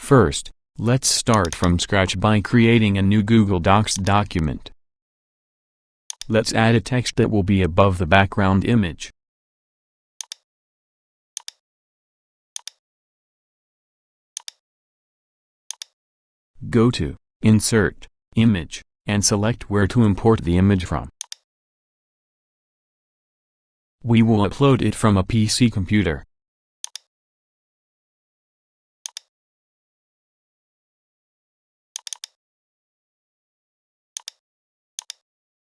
First, let's start from scratch by creating a new Google Docs document. Let's add a text that will be above the background image. Go to Insert, Image, and select where to import the image from. We will upload it from a PC computer.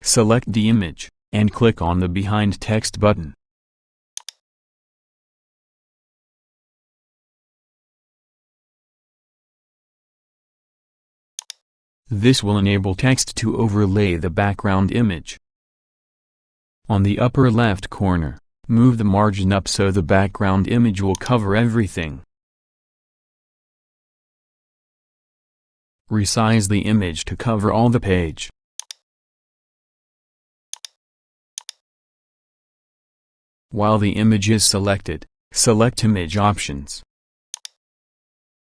Select the image, and click on the Behind Text button. This will enable text to overlay the background image. On the upper left corner, move the margin up so the background image will cover everything. Resize the image to cover all the page. While the image is selected, select Image Options.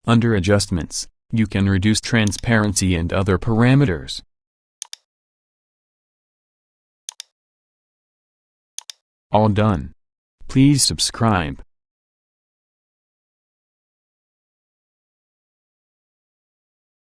Under Adjustments, you can reduce transparency and other parameters. All done. Please subscribe.